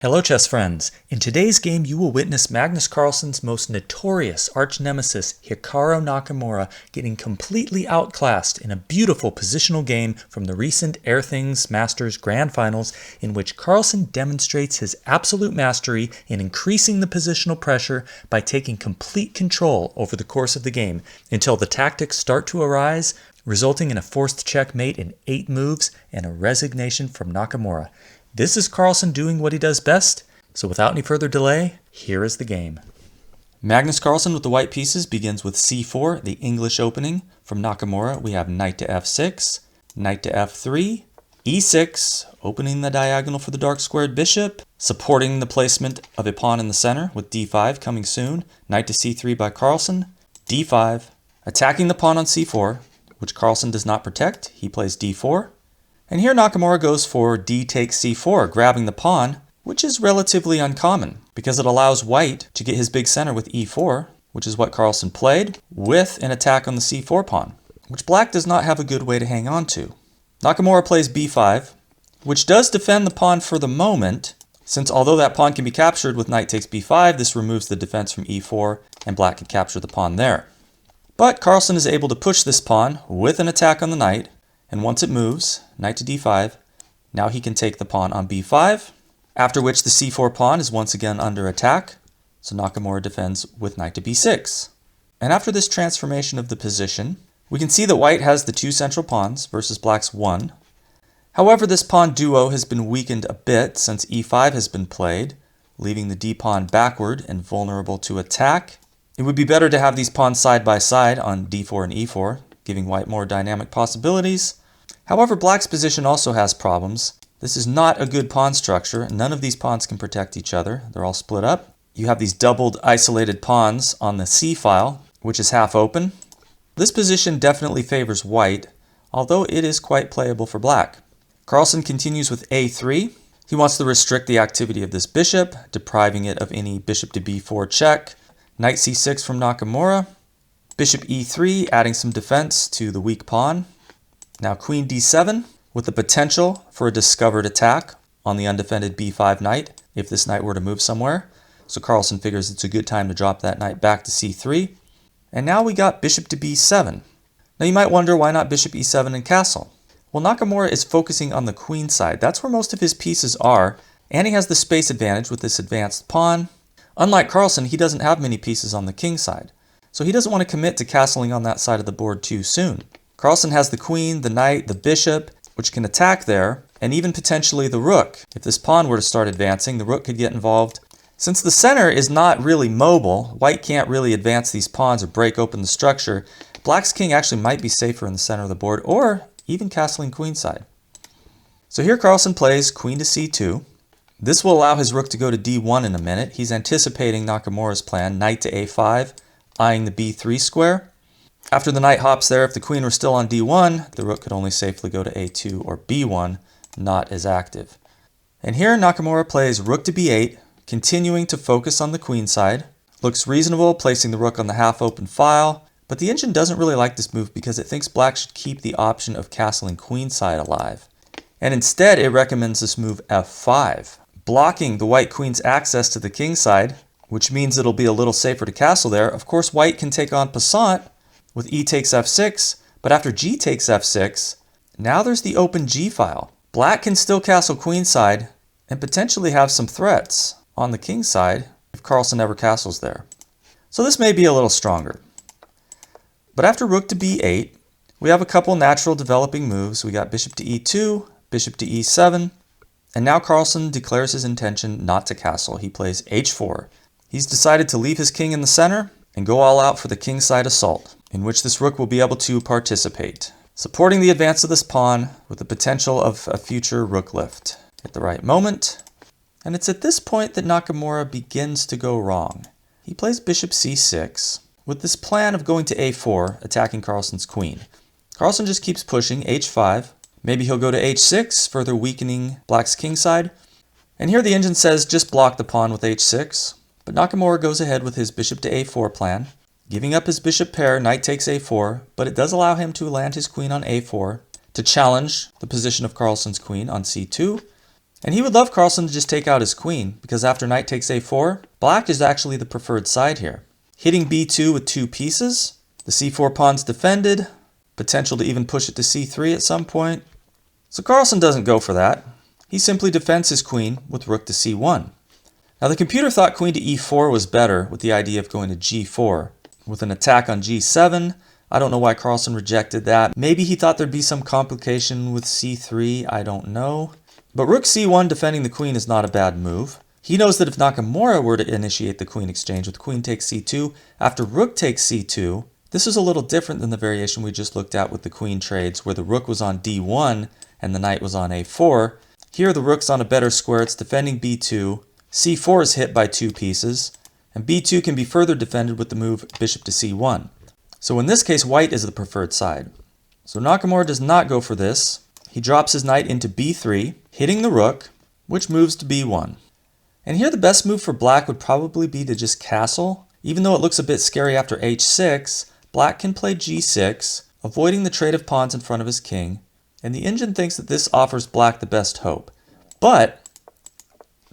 Hello chess friends! In today's game you will witness Magnus Carlsen's most notorious arch-nemesis Hikaru Nakamura getting completely outclassed in a beautiful positional game from the recent Air Things Masters Grand Finals in which Carlsen demonstrates his absolute mastery in increasing the positional pressure by taking complete control over the course of the game until the tactics start to arise, resulting in a forced checkmate in 8 moves and a resignation from Nakamura. This is Carlsen doing what he does best, so without any further delay, here is the game. Magnus Carlsen with the white pieces begins with c4, the English opening. From Nakamura, we have knight to f6, knight to f3, e6, opening the diagonal for the dark squared bishop, supporting the placement of a pawn in the center with d5 coming soon, knight to c3 by Carlsen, d5, attacking the pawn on c4, which Carlsen does not protect. He plays d4. And here Nakamura goes for d takes c4, grabbing the pawn, which is relatively uncommon because it allows white to get his big center with e4, which is what Carlsen played, with an attack on the c4 pawn, which black does not have a good way to hang on to. Nakamura plays b5, which does defend the pawn for the moment, since although that pawn can be captured with knight takes b5, this removes the defense from e4, and black can capture the pawn there. But Carlsen is able to push this pawn with an attack on the knight, and once it moves, knight to d5, now he can take the pawn on b5, after which the c4 pawn is once again under attack, so Nakamura defends with knight to b6. And after this transformation of the position, we can see that white has the 2 central pawns versus black's 1. However, this pawn duo has been weakened a bit since e5 has been played, leaving the d-pawn backward and vulnerable to attack. It would be better to have these pawns side by side on d4 and e4, giving white more dynamic possibilities. However, black's position also has problems. This is not a good pawn structure. None of these pawns can protect each other. They're all split up. You have these doubled isolated pawns on the c-file, which is half open. This position definitely favors white, although it is quite playable for black. Carlsen continues with a3. He wants to restrict the activity of this bishop, depriving it of any bishop to b4 check. Knight c6 from Nakamura. Bishop e3, adding some defense to the weak pawn. Now queen d7, with the potential for a discovered attack on the undefended b5 knight, if this knight were to move somewhere. So Carlsen figures it's a good time to drop that knight back to c3. And now we got bishop to b7. Now you might wonder, why not bishop e7 and castle? Well, Nakamura is focusing on the queen side. That's where most of his pieces are, and he has the space advantage with this advanced pawn. Unlike Carlsen, he doesn't have many pieces on the king side, so he doesn't want to commit to castling on that side of the board too soon. Carlsen has the queen, the knight, the bishop, which can attack there, and even potentially the rook. If this pawn were to start advancing, the rook could get involved. Since the center is not really mobile, white can't really advance these pawns or break open the structure. Black's king actually might be safer in the center of the board, or even castling queenside. So here Carlsen plays queen to c2. This will allow his rook to go to d1 in a minute. He's anticipating Nakamura's plan, knight to a5, eyeing the b3 square. After the knight hops there, if the queen were still on d1, the rook could only safely go to a2 or b1, not as active. And here Nakamura plays rook to b8, continuing to focus on the queen side. Looks reasonable, placing the rook on the half-open file, but the engine doesn't really like this move because it thinks black should keep the option of castling queenside alive. And instead, it recommends this move f5, blocking the white queen's access to the king side, which means it'll be a little safer to castle there. Of course, white can take on passant with e takes f6, but after g takes f6, now there's the open g file. Black can still castle queenside and potentially have some threats on the king side if Carlsen ever castles there. So this may be a little stronger. But after rook to b8, we have a couple natural developing moves. We got bishop to e2, bishop to e7, and now Carlsen declares his intention not to castle. He plays h4. He's decided to leave his king in the center and go all out for the kingside assault, in which this rook will be able to participate, supporting the advance of this pawn with the potential of a future rook lift at the right moment. And it's at this point that Nakamura begins to go wrong. He plays bishop c6 with this plan of going to a4, attacking Carlsen's queen. Carlsen just keeps pushing h5. Maybe he'll go to h6, further weakening black's kingside. And here the engine says just block the pawn with h6. But Nakamura goes ahead with his bishop to a4 plan, giving up his bishop pair, knight takes a4, but it does allow him to land his queen on a4 to challenge the position of Carlsen's queen on c2. And he would love Carlsen to just take out his queen, because after knight takes a4, black is actually the preferred side here. Hitting b2 with 2 pieces, the c4 pawn's defended, potential to even push it to c3 at some point. So Carlsen doesn't go for that. He simply defends his queen with rook to c1. Now the computer thought queen to e4 was better with the idea of going to g4. With an attack on g7, I don't know why Carlsen rejected that. Maybe he thought there'd be some complication with c3, I don't know. But rook c1 defending the queen is not a bad move. He knows that if Nakamura were to initiate the queen exchange with queen takes c2, after rook takes c2, this is a little different than the variation we just looked at with the queen trades, where the rook was on d1 and the knight was on a4. Here the rook's on a better square, it's defending b2, c4 is hit by 2 pieces, and b2 can be further defended with the move bishop to c1. So in this case, white is the preferred side. So Nakamura does not go for this. He drops his knight into b3, hitting the rook, which moves to b1. And here the best move for black would probably be to just castle. Even though it looks a bit scary after h6, black can play g6, avoiding the trade of pawns in front of his king, and the engine thinks that this offers black the best hope. But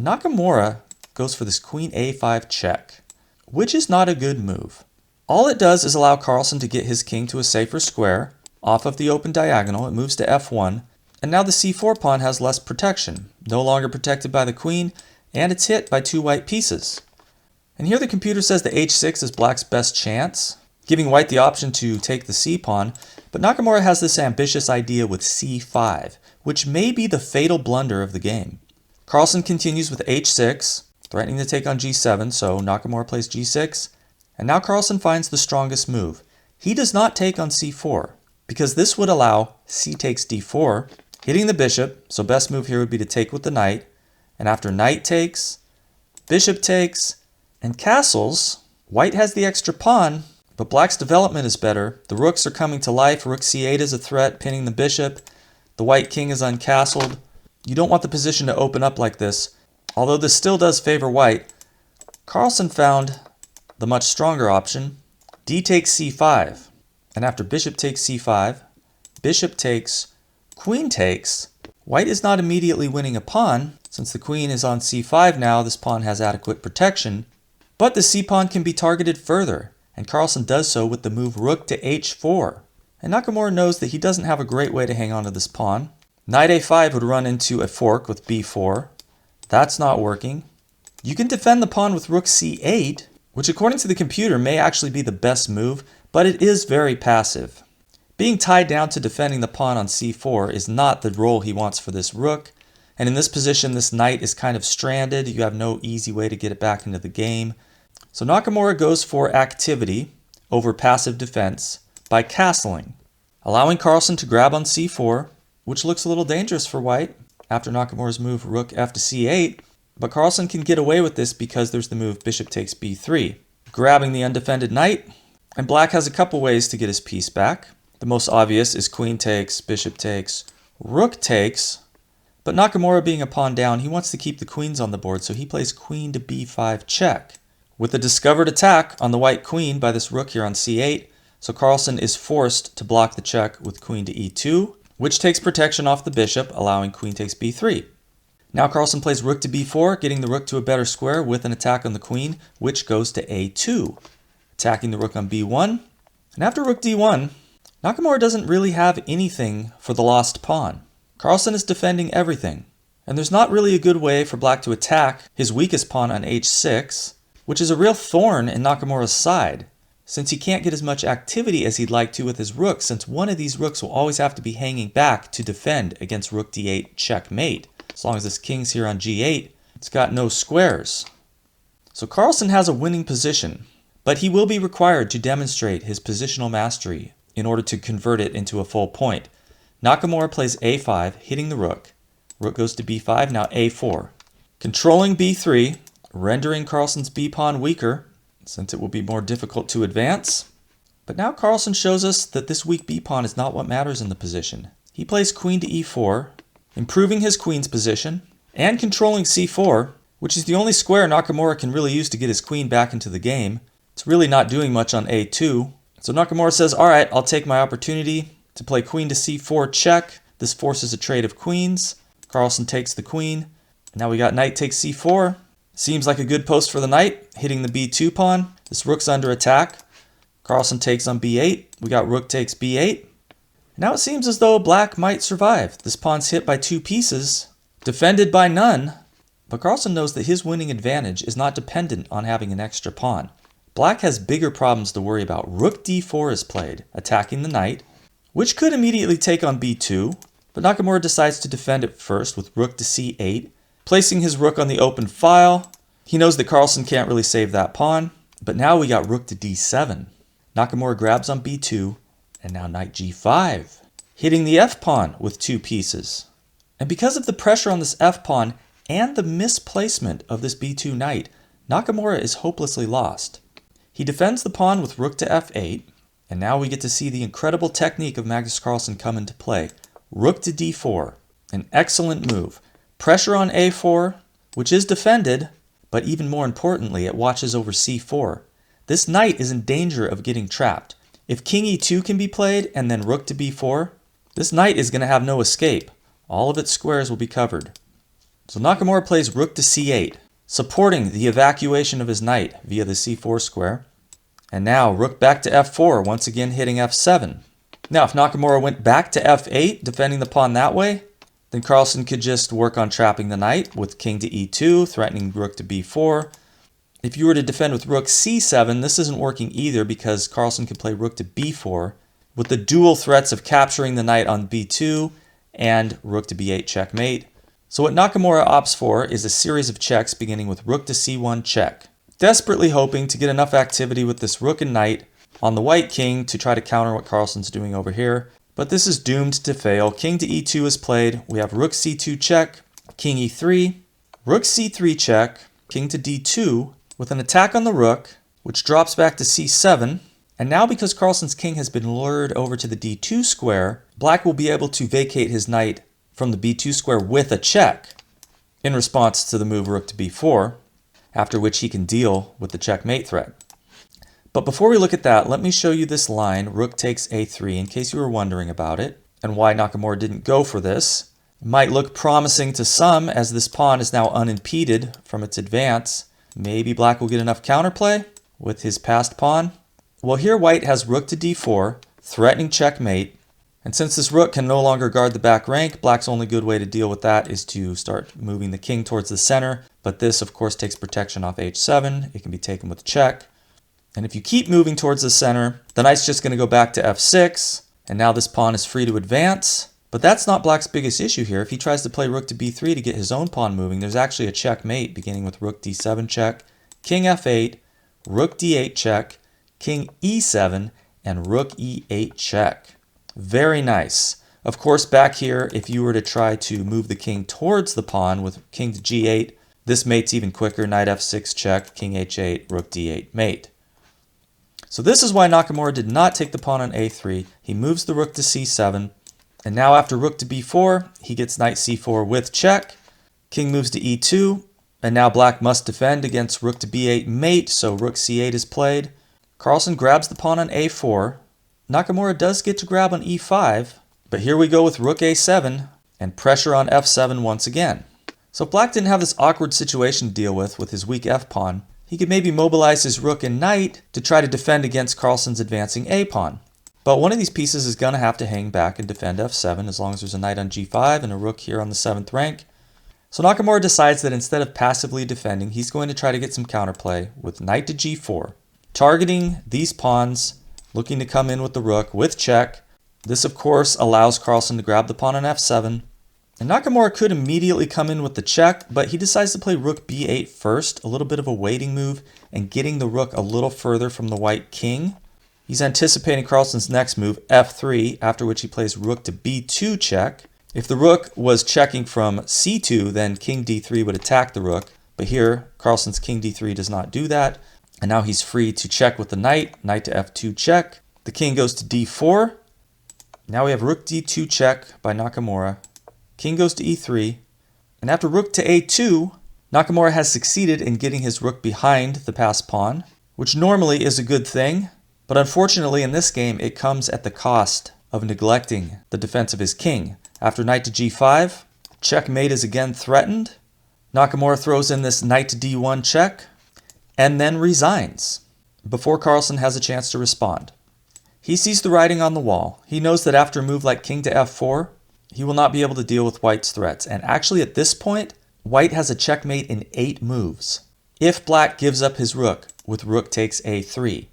Nakamura goes for this queen a5 check, which is not a good move. All it does is allow Carlsen to get his king to a safer square, off of the open diagonal. It moves to f1, and now the c4 pawn has less protection, no longer protected by the queen, and it's hit by 2 white pieces. And here the computer says that h6 is black's best chance, giving white the option to take the c pawn, but Nakamura has this ambitious idea with c5, which may be the fatal blunder of the game. Carlsen continues with h6, threatening to take on g7, so Nakamura plays g6, and now Carlsen finds the strongest move. He does not take on c4, because this would allow c takes d4, hitting the bishop, so best move here would be to take with the knight, and after knight takes, bishop takes, and castles, white has the extra pawn, but black's development is better. The rooks are coming to life. Rook c8 is a threat, pinning the bishop. The white king is uncastled. You don't want the position to open up like this. Although this still does favor white, Carlsen found the much stronger option. D takes c5, and after bishop takes c5, bishop takes, queen takes, white is not immediately winning a pawn. Since the queen is on c5 now, this pawn has adequate protection. But the c-pawn can be targeted further, and Carlsen does so with the move rook to h4. And Nakamura knows that he doesn't have a great way to hang on to this pawn. Knight a5 would run into a fork with b4. That's not working. You can defend the pawn with rook c8, which according to the computer may actually be the best move, but it is very passive. Being tied down to defending the pawn on c4 is not the role he wants for this rook, and in this position this knight is kind of stranded. You have no easy way to get it back into the game. So Nakamura goes for activity over passive defense by castling, allowing Carlsen to grab on c4, which looks a little dangerous for white after Nakamura's move rook f to c8, but Carlsen can get away with this because there's the move bishop takes b3, grabbing the undefended knight, and black has a couple ways to get his piece back. The most obvious is queen takes, bishop takes, rook takes, but Nakamura being a pawn down, he wants to keep the queens on the board, so he plays queen to b5 check, with the discovered attack on the white queen by this rook here on c8, so Carlsen is forced to block the check with queen to e2, which takes protection off the bishop, allowing queen takes b3. Now Carlsen plays rook to b4, getting the rook to a better square with an attack on the queen, which goes to a2, attacking the rook on b1. And after rook d1, Nakamura doesn't really have anything for the lost pawn. Carlsen is defending everything, and there's not really a good way for black to attack his weakest pawn on h6, which is a real thorn in Nakamura's side, since he can't get as much activity as he'd like to with his rook, since one of these rooks will always have to be hanging back to defend against rook d8 checkmate. As long as this king's here on g8, it's got no squares. So Carlsen has a winning position, but he will be required to demonstrate his positional mastery in order to convert it into a full point. Nakamura plays a5, hitting the rook. Rook goes to b5, now a4. Controlling b3, rendering Carlsen's b-pawn weaker, since it will be more difficult to advance. But now Carlsen shows us that this weak b-pawn is not what matters in the position. He plays queen to e4, improving his queen's position, and controlling c4, which is the only square Nakamura can really use to get his queen back into the game. It's really not doing much on a2. So Nakamura says, alright, I'll take my opportunity to play queen to c4 check. This forces a trade of queens. Carlsen takes the queen, Now we got knight takes c4. Seems like a good post for the knight, hitting the b2 pawn. This rook's under attack. Carlsen takes on b8. We got rook takes b8. Now it seems as though black might survive. This pawn's hit by 2 pieces, defended by none. But Carlsen knows that his winning advantage is not dependent on having an extra pawn. Black has bigger problems to worry about. Rook d4 is played, attacking the knight, which could immediately take on b2. But Nakamura decides to defend it first with rook to c8, placing his rook on the open file. He knows that Carlsen can't really save that pawn. But now we got rook to d7. Nakamura grabs on b2. And now knight g5, hitting the f-pawn with 2 pieces. And because of the pressure on this f-pawn and the misplacement of this b2 knight, Nakamura is hopelessly lost. He defends the pawn with rook to f8, and now we get to see the incredible technique of Magnus Carlsen come into play. Rook to d4, an excellent move. Pressure on a4, which is defended, but even more importantly, it watches over c4. This knight is in danger of getting trapped. If king e2 can be played and then rook to b4, this knight is going to have no escape. All of its squares will be covered. So Nakamura plays rook to c8, supporting the evacuation of his knight via the c4 square. And now rook back to f4, once again hitting f7. Now if Nakamura went back to f8, defending the pawn that way, then Carlsen could just work on trapping the knight with king to e2, threatening rook to b4. If you were to defend with rook c7, this isn't working either because Carlsen can play rook to b4 with the dual threats of capturing the knight on b2 and rook to b8 checkmate. So what Nakamura opts for is a series of checks beginning with rook to c1 check, desperately hoping to get enough activity with this rook and knight on the white king to try to counter what Carlsen's doing over here. But this is doomed to fail. King to e2 is played. We have rook c2 check, king e3, rook c3 check, king to d2, with an attack on the rook, which drops back to c7. And now because Carlsen's king has been lured over to the d2 square, black will be able to vacate his knight from the b2 square with a check in response to the move rook to b4, after which he can deal with the checkmate threat. But before we look at that, let me show you this line, rook takes a3, in case you were wondering about it, and why Nakamura didn't go for this. It might look promising to some, as this pawn is now unimpeded from its advance. Maybe black will get enough counterplay with his passed pawn. Well, here white has rook to d4, threatening checkmate. And since this rook can no longer guard the back rank, black's only good way to deal with that is to start moving the king towards the center. But this, of course, takes protection off h7. It can be taken with check. And if you keep moving towards the center, the knight's just going to go back to f6. And now this pawn is free to advance. But that's not black's biggest issue here. If he tries to play rook to b3 to get his own pawn moving, there's actually a checkmate beginning with rook d7 check, king f8, rook d8 check, king e7, and rook e8 check. Very nice. Of course, back here, if you were to try to move the king towards the pawn with king to g8, this mate's even quicker, knight f6 check, king h8, rook d8 mate. So this is why Nakamura did not take the pawn on a3. He moves the rook to c7. And now after rook to b4, he gets knight c4 with check. King moves to e2. And now black must defend against rook to b8 mate, so rook c8 is played. Carlsen grabs the pawn on a4. Nakamura does get to grab on e5. But here we go with rook a7 and pressure on f7 once again. So if black didn't have this awkward situation to deal with his weak f-pawn, he could maybe mobilize his rook and knight to try to defend against Carlsen's advancing a-pawn. But one of these pieces is going to have to hang back and defend f7 as long as there's a knight on g5 and a rook here on the 7th rank. So Nakamura decides that instead of passively defending, he's going to try to get some counterplay with knight to g4, targeting these pawns, looking to come in with the rook with check. This, of course, allows Carlsen to grab the pawn on f7. And Nakamura could immediately come in with the check, but he decides to play rook b8 first, a little bit of a waiting move, and getting the rook a little further from the white king. He's anticipating Carlsen's next move, f3, after which he plays rook to b2 check. If the rook was checking from c2, then king d3 would attack the rook. But here, Carlsen's king d3 does not do that. And now he's free to check with the knight, knight to f2 check. The king goes to d4. Now we have rook d2 check by Nakamura. King goes to e3. And after rook to a2, Nakamura has succeeded in getting his rook behind the passed pawn, which normally is a good thing. But unfortunately in this game, it comes at the cost of neglecting the defense of his king. After knight to g5, checkmate is again threatened. Nakamura throws in this knight to d1 check, and then resigns, before Carlsen has a chance to respond. He sees the writing on the wall. He knows that after a move like king to f4, he will not be able to deal with white's threats. And actually at this point, white has a checkmate in 8 moves. If black gives up his rook with rook takes a3.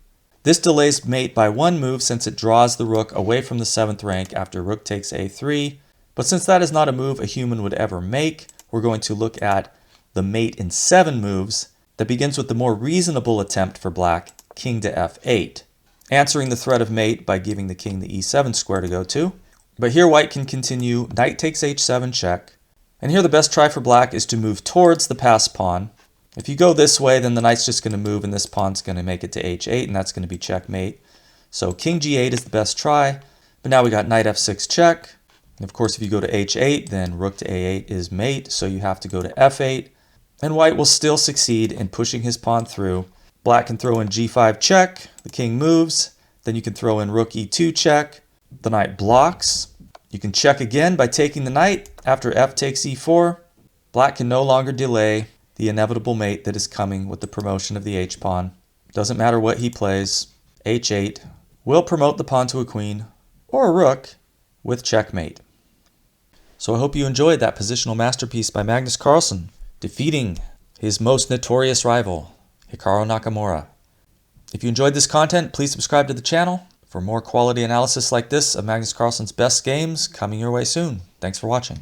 This delays mate by 1 move since it draws the rook away from the 7th rank after rook takes a3. But since that is not a move a human would ever make, we're going to look at the mate in 7 moves that begins with the more reasonable attempt for black, king to f8, answering the threat of mate by giving the king the e7 square to go to. But here white can continue knight takes h7 check, and here the best try for black is to move towards the passed pawn. If you go this way, then the knight's just going to move and this pawn's going to make it to h8, and that's going to be checkmate. So king g8 is the best try, but now we got knight f6 check. And of course if you go to h8, then rook to a8 is mate, so you have to go to f8. And white will still succeed in pushing his pawn through. Black can throw in g5 check, the king moves, then you can throw in rook e2 check, the knight blocks. You can check again by taking the knight after f takes e4. Black can no longer delay the inevitable mate that is coming with the promotion of the h-pawn. Doesn't matter what he plays, h8 will promote the pawn to a queen or a rook with checkmate. So I hope you enjoyed that positional masterpiece by Magnus Carlsen, defeating his most notorious rival, Hikaru Nakamura. If you enjoyed this content, please subscribe to the channel for more quality analysis like this of Magnus Carlsen's best games coming your way soon. Thanks for watching.